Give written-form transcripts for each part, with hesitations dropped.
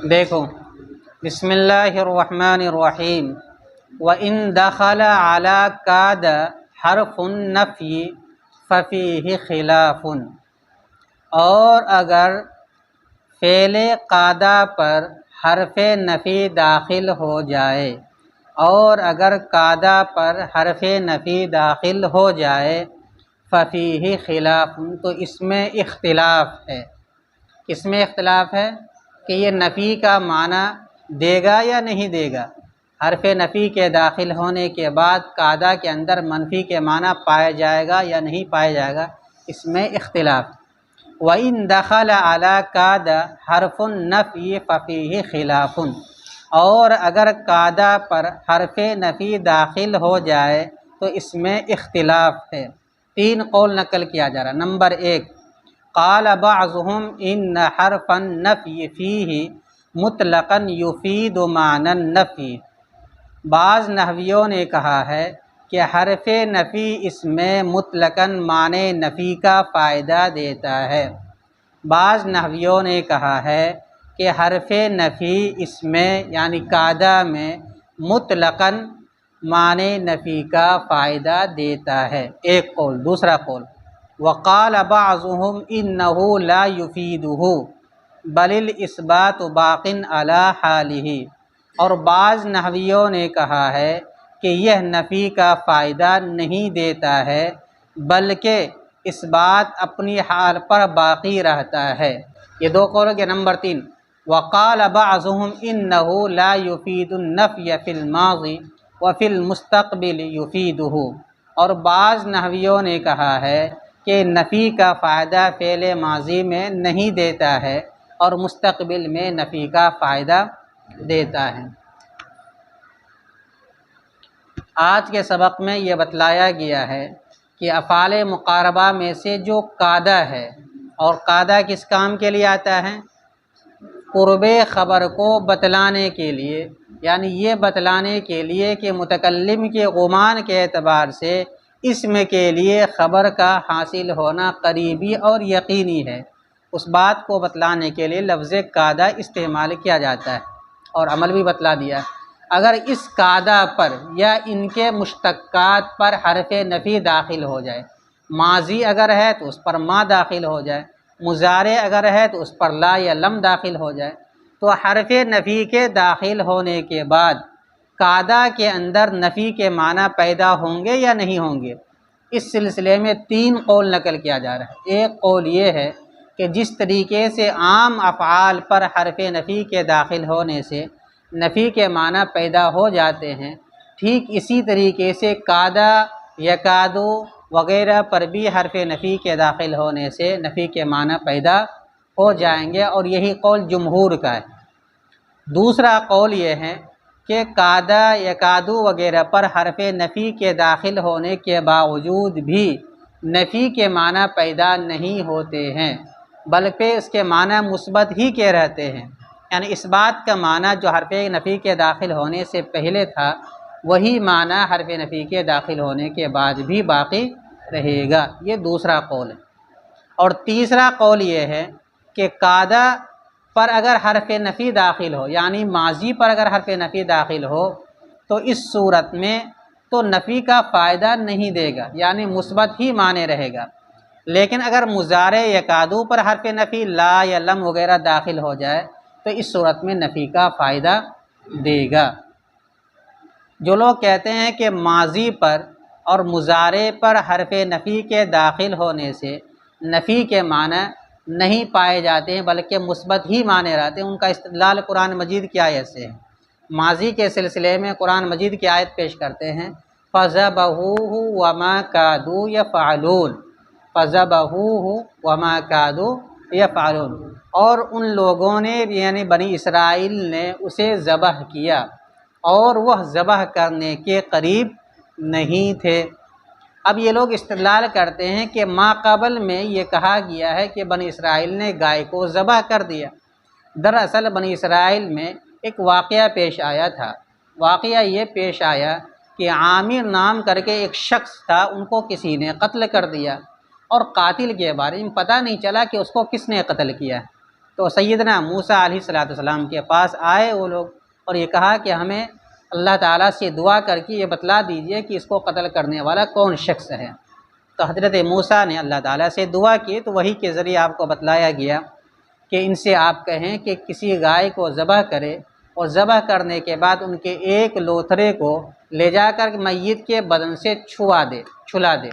دیکھو، بسم اللہ الرحمن الرحیم۔ وَإِن دَخَلَ عَلَى كَادَ حرف النفی فَفِيهِ خلاف، اور اگر فعل قادہ پر حرف نفی داخل ہو جائے، اور اگر قادہ پر حرف نفی داخل ہو جائے، فَفِيهِ خلاف، تو اس میں اختلاف ہے۔ کس میں اختلاف ہے؟ کہ یہ نفی کا معنی دے گا یا نہیں دے گا۔ حرف نفی کے داخل ہونے کے بعد قاعدہ کے اندر منفی کے معنی پایا جائے گا یا نہیں پایا جائے گا، اس میں اختلاف۔ وَإِن دَخَلَ عَلَى كَادَ حرف النفی فَفِيهِ خلاف، اور اگر قاعدہ پر حرف نفی داخل ہو جائے تو اس میں اختلاف ہے۔ تین قول نقل کیا جا رہا۔ نمبر 1، قال بعضهم ان حرف النفی فیہ مطلقا یفید معنی النفی، بعض نحویوں نے کہا ہے کہ حرف نفی اس میں مطلقاً معنی نفی کا فائدہ دیتا ہے۔ بعض نحویوں نے کہا ہے کہ حرف نفی اس میں یعنی قاعدہ میں مطلقاً معنی نفی کا فائدہ دیتا ہے، ایک قول۔ دوسرا قول، وقال بعضهم انه لا يفيده بل الاثبات باق على حاله، اور بعض نحویوں نے کہا ہے کہ یہ نفی کا فائدہ نہیں دیتا ہے بلکہ اس بات اپنی حال پر باقی رہتا ہے۔ یہ دو قولوں کے۔ نمبر 3، وقال بعضهم انه لا يفيد النفي في الماضي وفي المستقبل يفيده، اور بعض نحویوں نے کہا ہے کہ نفی کا فائدہ فعل ماضی میں نہیں دیتا ہے اور مستقبل میں نفی کا فائدہ دیتا ہے۔ آج کے سبق میں یہ بتلایا گیا ہے کہ افعال مقاربہ میں سے جو قاعدہ ہے، اور قاعدہ کس کام کے لیے آتا ہے؟ قرب خبر کو بتلانے کے لیے، یعنی یہ بتلانے کے لیے کہ متکلم کے گمان کے اعتبار سے اسم کے لیے خبر کا حاصل ہونا قریبی اور یقینی ہے، اس بات کو بتلانے کے لیے لفظ قاعدہ استعمال کیا جاتا ہے۔ اور عمل بھی بتلا دیا، اگر اس قاعدہ پر یا ان کے مشتقات پر حرف نفی داخل ہو جائے، ماضی اگر ہے تو اس پر ما داخل ہو جائے، مضارع اگر ہے تو اس پر لا یا لم داخل ہو جائے، تو حرف نفی کے داخل ہونے کے بعد قاعدہ کے اندر نفی کے معنی پیدا ہوں گے یا نہیں ہوں گے۔ اس سلسلے میں تین قول نقل کیا جا رہا ہے۔ ایک قول یہ ہے کہ جس طریقے سے عام افعال پر حرف نفی کے داخل ہونے سے نفی کے معنی پیدا ہو جاتے ہیں، ٹھیک اسی طریقے سے قاعدہ، یکادو وغیرہ پر بھی حرف نفی کے داخل ہونے سے نفی کے معنی پیدا ہو جائیں گے، اور یہی قول جمہور کا ہے۔ دوسرا قول یہ ہے کہ قاعدہ، یکادو وغیرہ پر حرف نفی کے داخل ہونے کے باوجود بھی نفی کے معنی پیدا نہیں ہوتے ہیں، بلکہ اس کے معنی مثبت ہی کے رہتے ہیں، یعنی اس بات کا معنی جو حرف نفی کے داخل ہونے سے پہلے تھا وہی معنی حرف نفی کے داخل ہونے کے بعد بھی باقی رہے گا۔ یہ دوسرا قول ہے۔ اور تیسرا قول یہ ہے کہ قاعدہ پر اگر حرف نفی داخل ہو، یعنی ماضی پر اگر حرف نفی داخل ہو، تو اس صورت میں تو نفی کا فائدہ نہیں دے گا، یعنی مثبت ہی معنی رہے گا۔ لیکن اگر مضارع یکادو پر حرف نفی لا یا لم وغیرہ داخل ہو جائے تو اس صورت میں نفی کا فائدہ دے گا۔ جو لوگ کہتے ہیں کہ ماضی پر اور مضارع پر حرف نفی کے داخل ہونے سے نفی کے معنی نہیں پائے جاتے ہیں بلکہ مثبت ہی معنی رہتے ہیں، ان کا استدلال قرآن مجید کی آیت سے ہے۔ ماضی کے سلسلے میں قرآن مجید کی آیت پیش کرتے ہیں، فَذَبَحُوهُ وَمَا كَادُوا يَفْعَلُونَ، فَذَبَحُوهُ وَمَا كَادُوا يَفْعَلُونَ، اور ان لوگوں نے یعنی بنی اسرائیل نے اسے ذبح کیا اور وہ ذبح کرنے کے قریب نہیں تھے۔ اب یہ لوگ استدلال کرتے ہیں کہ ما قبل میں یہ کہا گیا ہے کہ بنی اسرائیل نے گائے کو ذبح کر دیا۔ دراصل بنی اسرائیل میں ایک واقعہ پیش آیا تھا۔ واقعہ یہ پیش آیا کہ عامر نام کر کے ایک شخص تھا، ان کو کسی نے قتل کر دیا، اور قاتل کے بارے میں پتہ نہیں چلا کہ اس کو کس نے قتل کیا۔ تو سیدنا موسیٰ علیہ السلام کے پاس آئے وہ لوگ اور یہ کہا کہ ہمیں اللہ تعالیٰ سے دعا کر کے یہ بتلا دیجئے کہ اس کو قتل کرنے والا کون شخص ہے۔ تو حضرت موسیٰ نے اللہ تعالیٰ سے دعا کی تو وحی کے ذریعے آپ کو بتلایا گیا کہ ان سے آپ کہیں کہ کسی گائے کو ذبح کرے اور ذبح کرنے کے بعد ان کے ایک لوتھڑے کو لے جا کر میت کے بدن سے چھلا دے۔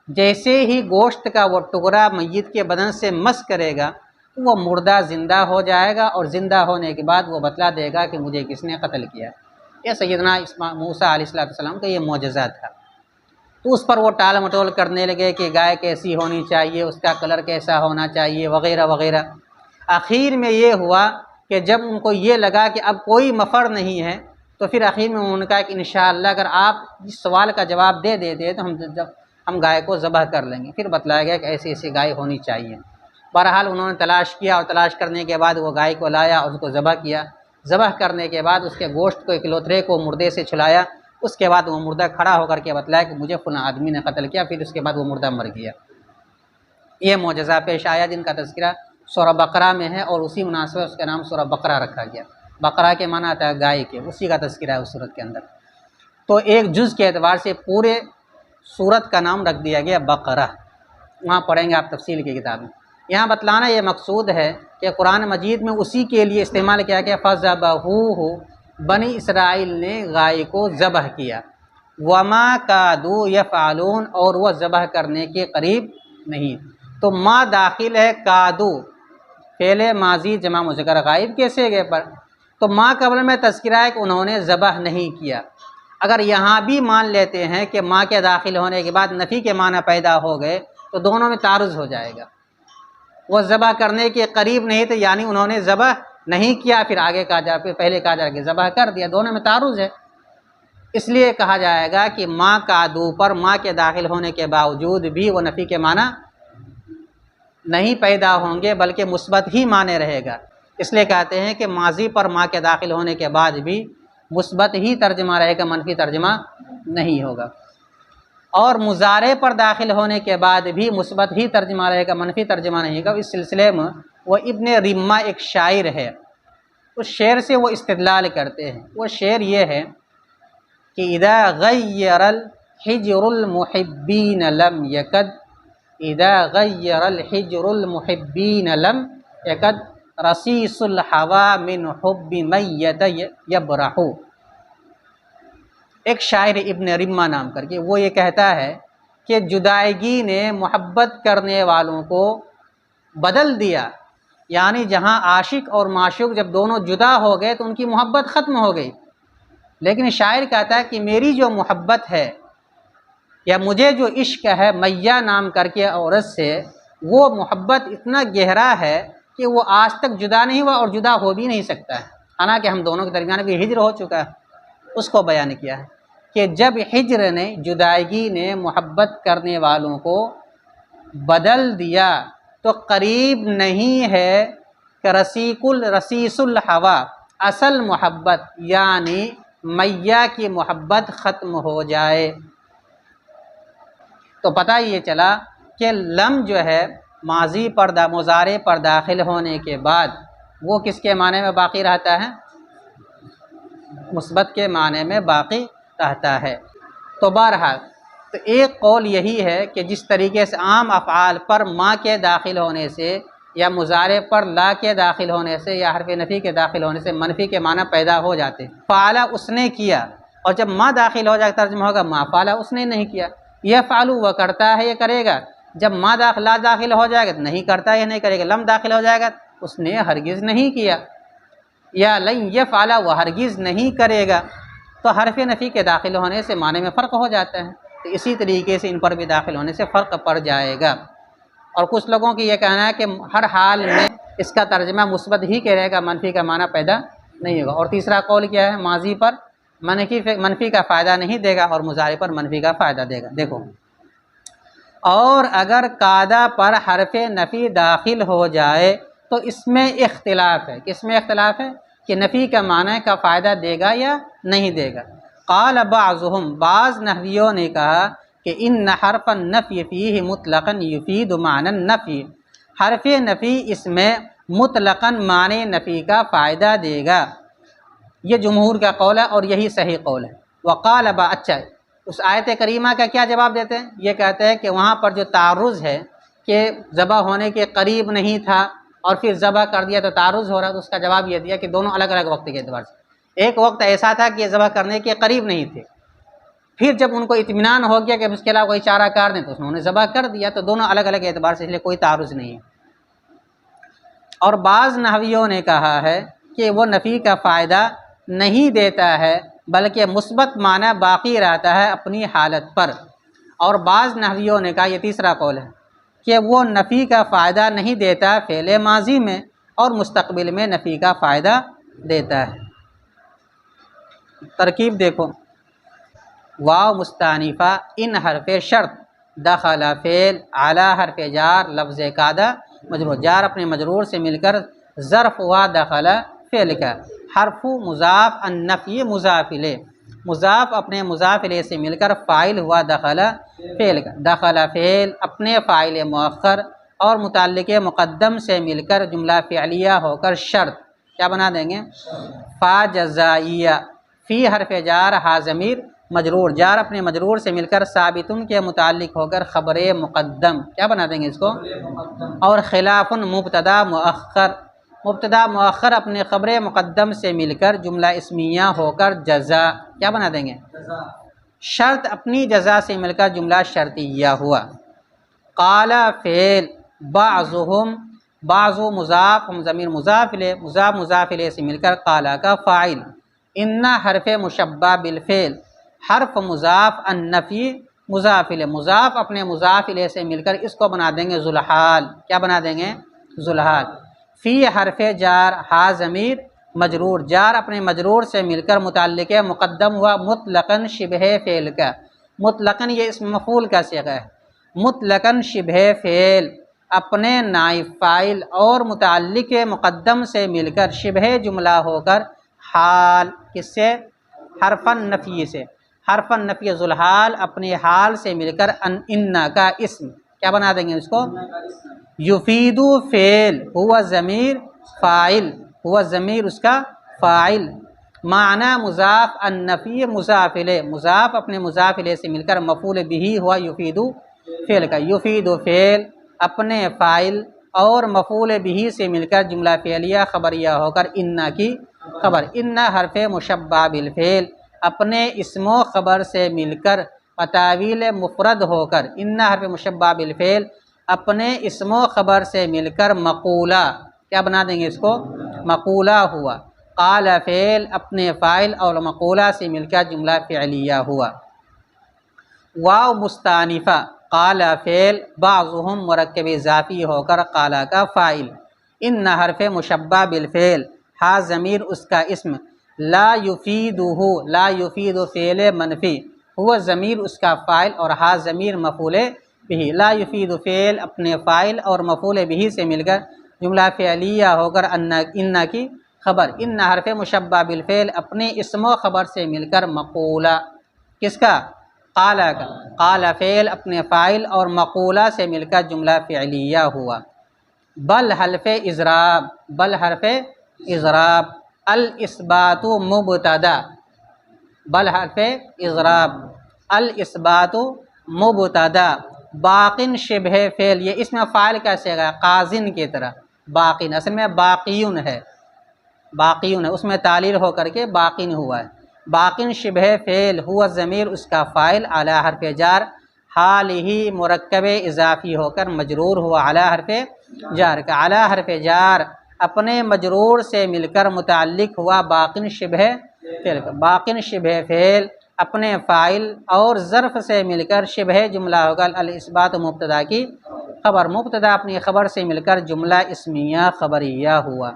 جیسے ہی گوشت کا وہ ٹکڑا میت کے بدن سے مس کرے گا تو وہ مردہ زندہ ہو جائے گا، اور زندہ ہونے کے بعد وہ بتلا دے گا کہ مجھے کس نے قتل کیا۔ یہ سیدنا موسیٰ علیہ السلام کا یہ معجزہ تھا۔ تو اس پر وہ ٹال مٹول کرنے لگے کہ گائے کیسی ہونی چاہیے، اس کا کلر کیسا ہونا چاہیے، وغیرہ وغیرہ۔ آخر میں یہ ہوا کہ جب ان کو یہ لگا کہ اب کوئی مفر نہیں ہے تو پھر آخر میں انہوں نے کہا کہ انشاءاللہ اگر آپ اس سوال کا جواب دے دیتے تو ہم گائے کو ذبح کر لیں گے۔ پھر بتلایا گیا کہ ایسی ایسی گائے ہونی چاہیے۔ بہرحال انہوں نے تلاش کیا اور تلاش کرنے کے بعد وہ گائے کو لایا اور اس کو ذبح کیا۔ ذبح کرنے کے بعد اس کے گوشت کو ایک لوتھڑے کو مردے سے چھلایا۔ اس کے بعد وہ مردہ کھڑا ہو کر کے بتلایا کہ مجھے فلاں آدمی نے قتل کیا، پھر اس کے بعد وہ مردہ مر گیا۔ یہ معجزہ پیش آیا جن کا تذکرہ سورہ بقرہ میں ہے، اور اسی مناسبت اس کا نام سورہ بقرہ رکھا گیا۔ بقرہ کے معنی آتا ہے گائے کے، اسی کا تذکرہ ہے اس صورت کے اندر۔ تو ایک جز کے اعتبار سے پورے سورت کا نام رکھ دیا گیا بقرہ۔ وہاں پڑھیں گے آپ تفصیل کی کتاب میں۔ یہاں بتلانا یہ مقصود ہے کہ قرآن مجید میں اسی کے لیے استعمال کیا گیا فَذَبَحُوهُ، بنی اسرائیل نے گائے کو ذبح کیا۔ وَمَا كَادُوا يَفْعَلُونَ، اور وہ ذبح کرنے کے قریب نہیں۔ تو ما داخل ہے کادو، فعل ماضی جمع مذکر غائب کے صیغے پر، تو ما قبل میں تذکرہ ہے کہ انہوں نے ذبح نہیں کیا۔ اگر یہاں بھی مان لیتے ہیں کہ ما کے داخل ہونے کے بعد نفی کے معنی پیدا ہو گئے تو دونوں میں تعارض ہو جائے گا۔ وہ ذبح کرنے کے قریب نہیں تھے، یعنی انہوں نے ذبح نہیں کیا، پھر آگے کہا جا پھر پہلے کہا جائے کہ ذبح کر دیا، دونوں میں تعارض ہے۔ اس لیے کہا جائے گا کہ ما کادو پر ما کے داخل ہونے کے باوجود بھی وہ نفی کے معنی نہیں پیدا ہوں گے بلکہ مثبت ہی معنی رہے گا۔ اس لیے کہتے ہیں کہ ماضی پر ما کے داخل ہونے کے بعد بھی مثبت ہی ترجمہ رہے گا، منفی ترجمہ نہیں ہوگا، اور مضارع پر داخل ہونے کے بعد بھی مثبت ہی ترجمہ رہے گا، منفی ترجمہ نہیں ہوگا۔ اس سلسلے میں وہ ابن رمہ ایک شاعر ہے، اس شعر سے وہ استدلال کرتے ہیں۔ وہ شعر یہ ہے کہ اذا غیر الحجر المحبین لم یکد، اذا غیر الحجر المحبین لم یکد رصیص الحوا من حب میت یبرح۔ ایک شاعر ابن رمہ نام کر کے وہ یہ کہتا ہے کہ جدائیگی نے محبت کرنے والوں کو بدل دیا، یعنی جہاں عاشق اور معشوق جب دونوں جدا ہو گئے تو ان کی محبت ختم ہو گئی، لیکن شاعر کہتا ہے کہ میری جو محبت ہے یا مجھے جو عشق ہے میہ نام کر کے عورت سے، وہ محبت اتنا گہرا ہے کہ وہ آج تک جدا نہیں ہوا اور جدا ہو بھی نہیں سکتا ہے، حالانکہ ہم دونوں کے درمیان بھی ہجر ہو چکا ہے۔ اس کو بیان کیا ہے کہ جب ہجر نے، جدائیگی نے محبت کرنے والوں کو بدل دیا تو قریب نہیں ہے کہ رصیص الحوا، اصل محبت یعنی میہ کی محبت ختم ہو جائے۔ تو پتہ یہ چلا کہ لم جو ہے ماضی پر مضارع پر داخل ہونے کے بعد وہ کس کے معنی میں باقی رہتا ہے؟ مثبت کے معنی میں باقی رہتا ہے۔ تو بہرحال تو ایک قول یہی ہے کہ جس طریقے سے عام افعال پر ما کے داخل ہونے سے یا مضارع پر لا کے داخل ہونے سے یا حرف نفی کے داخل ہونے سے منفی کے معنی پیدا ہو جاتے، فعلا اس نے کیا، اور جب ما داخل ہو جائے ترجمہ ہوگا ما فعلا اس نے نہیں کیا۔ یہ فعلو وہ کرتا ہے، یہ کرے گا۔ جب ما لا داخل ہو جائے گا تو نہیں کرتا، یہ نہیں کرے گا۔ لم داخل ہو جائے گا اس نے ہرگز نہیں کیا، یا لن یفعل وہ ہرگز نہیں کرے گا۔ تو حرف نفی کے داخل ہونے سے معنی میں فرق ہو جاتا ہے، تو اسی طریقے سے ان پر بھی داخل ہونے سے فرق پڑ جائے گا۔ اور کچھ لوگوں کی یہ کہنا ہے کہ ہر حال میں اس کا ترجمہ مثبت ہی کہ رہے گا، منفی کا معنی پیدا نہیں ہوگا۔ اور تیسرا قول کیا ہے؟ ماضی پر منفی کا فائدہ نہیں دے گا اور مضارع پر منفی کا فائدہ دے گا۔ دیکھو، اور اگر قاعدہ پر حرف نفی داخل ہو جائے تو اس میں اختلاف ہے۔ کس میں اختلاف ہے؟ کہ نفی کا معنی کا فائدہ دے گا یا نہیں دے گا۔ قال بعضهم، بعض نحویوں نے کہا کہ ان حرف النفی فیہ مطلقا یفید معنی النفی، حرف نفی اس میں مطلقاً معنی نفی کا فائدہ دے گا۔ یہ جمہور کا قول ہے اور یہی صحیح قول ہے۔ وقال اچھا، اس آیت کریمہ کا کیا جواب دیتے ہیں؟ یہ کہتے ہیں کہ وہاں پر جو تعرض ہے کہ ذبح ہونے کے قریب نہیں تھا اور پھر ذبح کر دیا تو تعرض ہو رہا، تو اس کا جواب یہ دیا کہ دونوں الگ الگ وقت کے اعتبار سے۔ ایک وقت ایسا تھا کہ یہ ذبح کرنے کے قریب نہیں تھے، پھر جب ان کو اطمینان ہو گیا کہ اب اس کے علاوہ کوئی چارہ کار نہیں تو انہوں نے ذبح کر دیا، تو دونوں الگ الگ اعتبار سے، اس لیے کوئی تعرض نہیں ہے۔ اور بعض نحویوں نے کہا ہے کہ وہ نفی کا فائدہ نہیں دیتا ہے بلکہ مثبت معنی باقی رہتا ہے اپنی حالت پر۔ اور بعض نحویوں نے کہا، یہ تیسرا قول ہے، کہ وہ نفی کا فائدہ نہیں دیتا فعل ماضی میں اور مستقبل میں نفی کا فائدہ دیتا ہے۔ ترکیب دیکھو، واو مستانفہ ان حرف شرط، دخل فعل، علی حرف جار، لفظ قادہ مجرور، جار اپنے مجرور سے مل کر ظرف ہوا دخل فعل کا، حرف مضاف النفی مضاف الیہ، مضاف اپنے مضاف الیہ سے مل کر فاعل ہوا دخل فعل کا، دخل فعل اپنے فاعل مؤخر اور متعلق مقدم سے مل کر جملہ فعلیہ ہو کر شرط، کیا بنا دیں گے؟ فا جزائیہ، فی حرف جار، ہا ضمیر مجرور، جار اپنے مجرور سے مل کر ثابتن کے متعلق ہو کر خبر مقدم، کیا بنا دیں گے اس کو؟ اور خلاف مبتدا مؤخر، مبتدا مؤخر اپنے خبر مقدم سے مل کر جملہ اسمیہ ہو کر جزا، کیا بنا دیں گے؟ شرط اپنی جزا سے مل کر جملہ شرطیہ ہوا۔ قال فعل، بعضهم، بعض مضاف، ہم ضمیر مضاف الیہ، مضاف مضاف الیہ سے مل کر قال کا فاعل، ان حرف مشبہ بالفعل، حرف مضاف النفی مضاف الیہ، مضاف اپنے مضاف الیہ سے مل کر اس کو بنا دیں گے ذوالحال، کیا بنا دیں گے؟ ذوالحال۔ فی حرف جار، ہا ضمیر مجرور، جار اپنے مجرور سے مل کر متعلق مقدم ہوا مطلقاً شبہ فعل کا، مطلقاً یہ اسم مفعول کا صیغہ ہے، مطلقاً شبہ فعل اپنے نائب فاعل اور متعلق مقدم سے مل کر شبہ جملہ ہو کر حال، کس سے؟ حرف النفی سے، حرف النفی ذوالحال اپنے حال سے مل کر ان کا اسم، کیا بنا دیں گے اس کو؟ یفید فعل، ہوا ضمیر فاعل، ہوا ضمیر اس کا فاعل، معنی مضاف النفی مضاف الیہ، مضاف اپنے مضاف الیہ سے مل کر مفعول بہ ہوا یفید فعل کا، یفید فعل اپنے فاعل اور مفعول بہ سے مل کر جملہ فعلیہ خبریہ ہو کر ان کی خبر، ان حرف مشبہ بالفعل اپنے اسم و خبر سے مل کر تعویل مفرد ہو کر، ان حرف مشبہ بالفعل اپنے اسم و خبر سے مل کر مقولہ، کیا بنا دیں گے اس کو؟ مقولہ ہوا۔ قال فعل اپنے فاعل اور مقولہ سے مل کر جملہ فعلیہ ہوا۔ واو مستانفہ، قال فعل، بعضهم مرکب اضافی ہو کر قال کا فاعل، ان حرف مشبہ بالفعل، ہا ضمیر اس کا اسم، لا یفیدہ، لا یفید فعل منفی، ہوا ضمیر اس کا فاعل اور ہا ضمیر مفعول بہ، لا یفید فعل اپنے فاعل اور مفعول بہ سے مل کر جملہ فعلیہ ہو کر ان کی خبر، ان حرف مشبہ بالفعل اپنے اسم و خبر سے مل کر مقولہ، کس کا؟ قال کا، قال فعل اپنے فاعل اور مقولہ سے مل کر جملہ فعلیہ ہوا۔ بل حرف اضراب، بل حرف اضراب، الاثبات مبتدا، بل حرف اضراب، الاثبات مبتدا، باقن شبہ فعل، یہ اس میں فاعل کا صیغہ ہے قازن کی طرح، باقن اصل میں باقیون ہے، باقیون ہے، اس میں تعلیل ہو کر کے باقن ہوا ہے، باقن شبہ فعل ہوا ضمیر اس کا فاعل، اعلی حرف جار، حال ہی مرکب اضافی ہو کر مجرور ہوا اعلی حرف جار کا، اعلی حرف جار اپنے مجرور سے مل کر متعلق ہوا باقن شبہ فعل کا، باقن شبہ فعل اپنے فاعل اور ظرف سے مل کر شبہ جملہ ہوگا الاثبات مبتدا کی خبر، مبتدا اپنی خبر سے مل کر جملہ اسمیہ خبریہ ہوا۔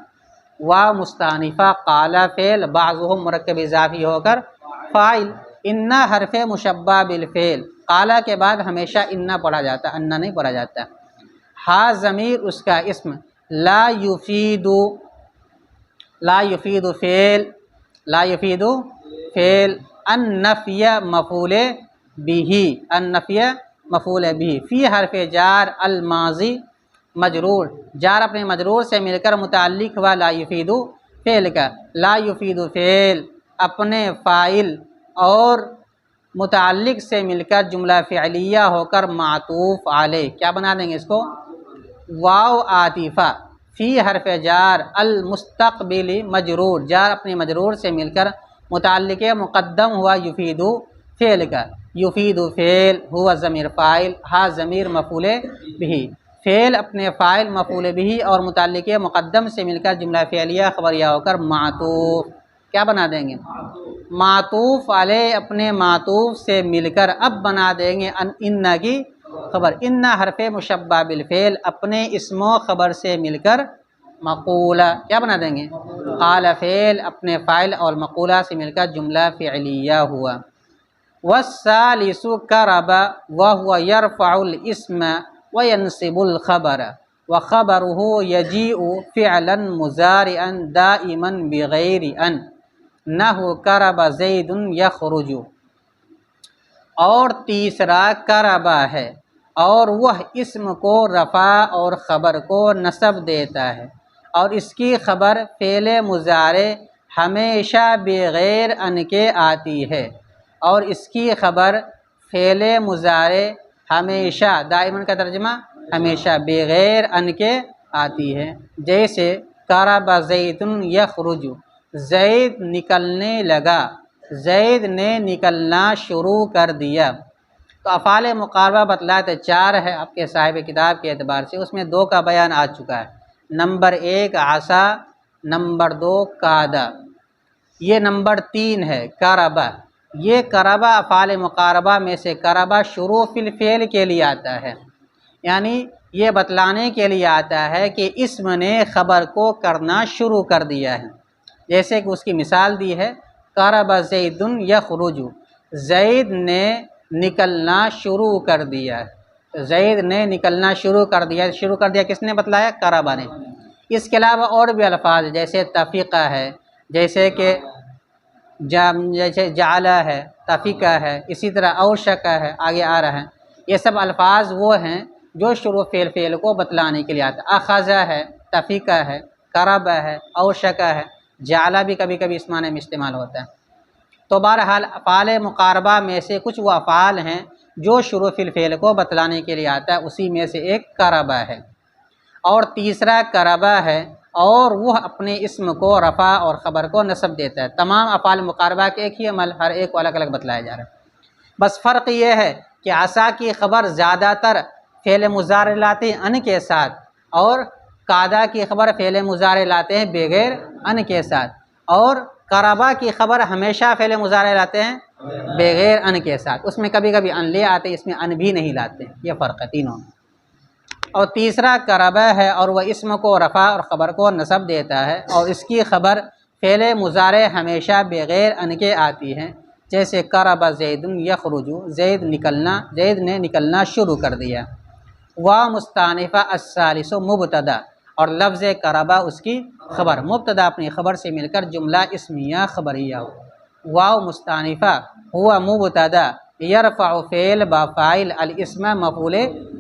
وا مستانفہ، قال فعل، بعضهم مرکب اضافی ہو کر فاعل، ان حرف مشبہ بالفعل، قال کے بعد ہمیشہ ان پڑھا جاتا ہے، ان نہیں پڑھا جاتا، ہا ضمیر اس کا اسم، لا یفید، لا یفید فعل، لا یفید فعل، النفی مفعول بہ، النفی مفعول بہ، فی حرف جار الماضی مجرور، جار اپنے مجرور سے مل کر متعلق ہوا لا یفیدو فعل کا، لا یفیدو فعل اپنے فاعل اور متعلق سے مل کر جملہ فعلیہ ہو کر معطوف علیہ، کیا بنا دیں گے اس کو؟ واو عاطفہ، فی حرف جار، المستقبل مجرور، جار اپنے مجرور سے مل کر متعلق مقدم ہوا یفیدو فعل کا، یفیدو فعل ہوا ضمیر فاعل، ہا ضمیر مفعول بھی، فعل اپنے فاعل مفعول بھی اور متعلق مقدم سے مل کر جملہ فعلیہ خبریہ ہو کر معطوف، کیا بنا دیں گے؟ معطوف علیہ اپنے معطوف سے مل کر اب بنا دیں گے ان کی خبر، ان حرف مشبہ بالفعل اپنے اسم و خبر سے مل کر مقولہ، کیا بنا دیں گے؟ قال فعل اپنے فاعل اور مقولہ سے مل کر جملہ فعلیہ ہوا۔ والثالث کرب وهو يرفع الاسم وينصب الخبر وخبره يجيء فعلا مضارعا دائما بغیر ان نحو کرب زید یخرج، اور تیسرا کربا ہے اور وہ اسم کو رفع اور خبر کو نصب دیتا ہے اور اس کی خبر فعل مضارع ہمیشہ بغیر ان کے آتی ہے، اور اس کی خبر فعل مضارع ہمیشہ، دائماً کا ترجمہ ہمیشہ، بغیر ان کے آتی ہے، جیسے کرب زید یخرج، زید نکلنے لگا، زید نے نکلنا شروع کر دیا۔ تو افعال مقاربہ بتلاتے چار ہے آپ کے صاحب کتاب کے اعتبار سے، اس میں دو کا بیان آ چکا ہے، نمبر 1 عصا، نمبر 2 قادہ، یہ نمبر 3 ہے کربہ۔ یہ کربہ افعال مقاربہ میں سے کربہ شروع فی الفعل کے لیے آتا ہے، یعنی یہ بتلانے کے لیے آتا ہے کہ اسم نے خبر کو کرنا شروع کر دیا ہے، جیسے کہ اس کی مثال دی ہے کرب زید یخرج، زید نے نکلنا شروع کر دیا، زید نے نکلنا شروع کر دیا، شروع کر دیا کس نے بتلایا؟ کربہ نے۔ اس کے علاوہ اور بھی الفاظ جیسے تفیقہ ہے، جیسے کہ جیسے جعلہ ہے، تفیقہ ہے، اسی طرح اوشکہ ہے، آگے آ رہا ہے، یہ سب الفاظ وہ ہیں جو شروع فعل کو بتلانے کے لیے آتا ہے۔ اخذہ ہے، تفیقہ ہے، کرب ہے، اوشکہ ہے، جعلہ بھی کبھی کبھی اس معنی میں استعمال ہوتا ہے۔ تو بہرحال افعال مقاربہ میں سے کچھ وہ افعال ہیں جو شروع فی الفعل کو بتلانے کے لیے آتا ہے، اسی میں سے ایک کربہ ہے، اور تیسرا کربہ ہے اور وہ اپنے اسم کو رفع اور خبر کو نصب دیتا ہے۔ تمام افعال مقاربہ کے ایک ہی عمل، ہر ایک کو الگ الگ بتلایا جا رہا ہے، بس فرق یہ ہے کہ عصا کی خبر زیادہ تر فعل مضارع لاتے ہیں ان کے ساتھ، اور قادہ کی خبر فعل مضارع لاتے ہیں بغیر ان کے ساتھ، اور کربہ کی خبر ہمیشہ فعل مضارع لاتے ہیں بغیر ان کے ساتھ، اس میں کبھی کبھی ان لے آتے ہیں، اس میں ان بھی نہیں لاتے، یہ فرق ہے تینوں میں۔ اور تیسرا کربہ ہے اور وہ اسم کو رفع اور خبر کو نصب دیتا ہے، اور اس کی خبر فعل مضارع ہمیشہ بغیر ان کے آتی ہے، جیسے کرب زید یخرج، زید نے نکلنا شروع کر دیا۔ وا مستانفہ الثالث مبتدا، اور لفظ کربہ اس کی خبر، مبتدا اپنی خبر سے مل کر جملہ اسمیہ خبریہ ہو۔ واو مستانفہ ہوا مبتدا، یرفع فعل با فاعل، الاسم مفعول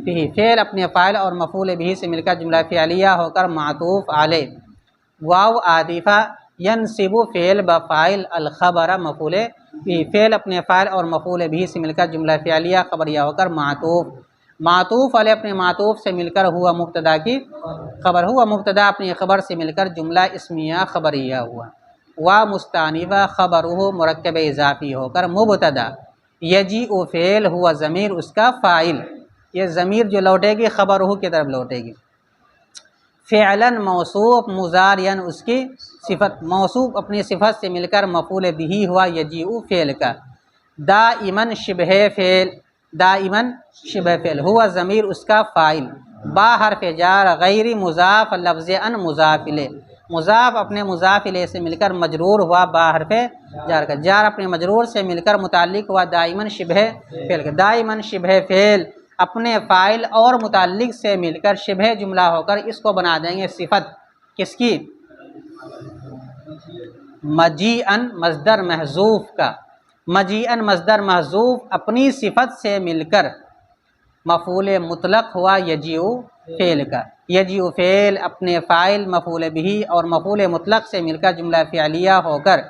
بھی، فعل اپنے فاعل اور مفعول بھی سے مل کر جملہ فعلیہ ہو کر معطوف علیہ۔ واو عاطفہ ینصب فعل با فاعل، الخبر مفعول بھی، فعل اپنے فاعل اور مفعول بھی سے مل کر جملہ فعلیہ خبریہ ہو کر معطوف، معطوف علیہ اپنے معطوف سے مل کر ہوا مبتدا کی خبر، ہوا مبتدا اپنی خبر سے مل کر جملہ اسمیہ خبریہ ہوا۔ وا مستانفہ خبرہ مرکب اضافی ہو کر مبتدا، یجیء فعل ہوا ضمیر اس کا فاعل، یہ ضمیر جو لوٹے گی خبرہ کی طرف لوٹے گی، فعلا موصوف مضارعا اس کی صفت، موصوف اپنی صفت سے مل کر مفعول بھی ہوا یجیء فعل کا، دائما شبہ فعل، دائما شبہ فعل ہوا ضمیر اس کا فاعل، با حرف جار غیر مضاف لفظ ان مضاف الیہ، مضاف اپنے مضاف الیہ سے مل کر مجرور ہوا با حرف جار کا، جار اپنے مجرور سے مل کر متعلق ہوا دائما شبہ فعل کا، دائما شبہ فعل اپنے فاعل اور متعلق سے مل کر شبہ جملہ ہو کر اس کو بنا دیں گے صفت، کس کی؟ مجیئن مصدر محذوف کا، مجیئن مصدر محذوف اپنی صفت سے مل کر مفعول مطلق ہوا یجیء فعل کا، یجیء فعل اپنے فاعل مفعول بھی اور مفعول مطلق سے مل کر جملہ فعلیہ ہو کر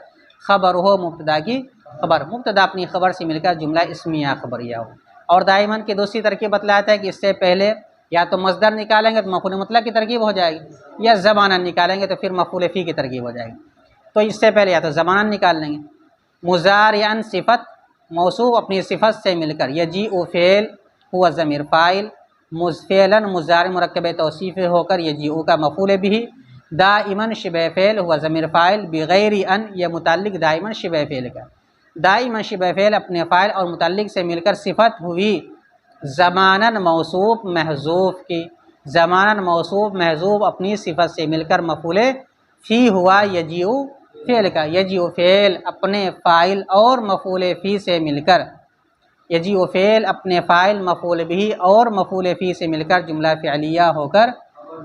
خبر ہو مبتدا کی خبر، مبتدا اپنی خبر سے مل کر جملہ اسمیہ خبریہ ہو۔ اور دائماً کی دوسری ترکیب بتلاتا ہے کہ اس سے پہلے یا تو مصدر نکالیں گے تو مفعول مطلق کی ترکیب ہو جائے گی، یا زمانہ نکالیں گے تو پھر مفعول فی کی ترکیب ہو جائے گی۔ تو اس سے پہلے یا تو زمانہ نکال لیں گے، مضارعاً صفت موصوف اپنی صفت سے مل کر، یجیء فعل ہوا ضمیر فاعل، فعلاً مضارع مرکب توصیف ہو کر یجیء کا مفعول بھی، دائماً شبہ فعل ہوا ضمیر فاعل بغیر ان، یہ متعلق دائماً شبہ فعل کا، دائماً شبہ فعل اپنے فاعل اور متعلق سے مل کر صفت ہوئی زماناً موصوف محذوف کی، زماناً موصوف محذوف اپنی صفت سے مل کر مفعول فی ہوا یجیء فعل کا، یجیء فعل اپنے فاعل اور مفعول فی سے مل کر، یجیء فعل اپنے فاعل مفعول بھی اور مفعول فی سے مل کر جملہ فعلیہ ہو کر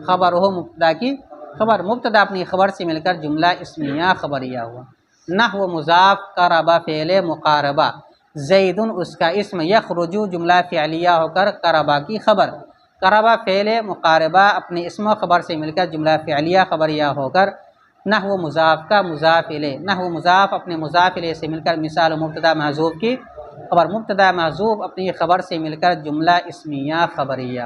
خبر ہو مبتدا کی خبر، مبتدا اپنی خبر سے مل کر جملہ اسمیہ خبریہ ہوا۔ نحو مضاف قرب فعل مقاربہ، زید اس کا اسم، یخرج جملہ فعلیہ ہو کر قربہ کی خبر، قربہ فعل مقاربہ اپنے اسم و خبر سے مل کر جملہ فعلیہ خبریہ ہو کر نحو مضاف کا مضاف الیہ، نحو مضاف اپنے مضاف الیہ سے مل کر مثال مبتدا محذوف کی خبر، مبتدا محذوف اپنی خبر سے مل کر جملہ اسمیہ خبریہ۔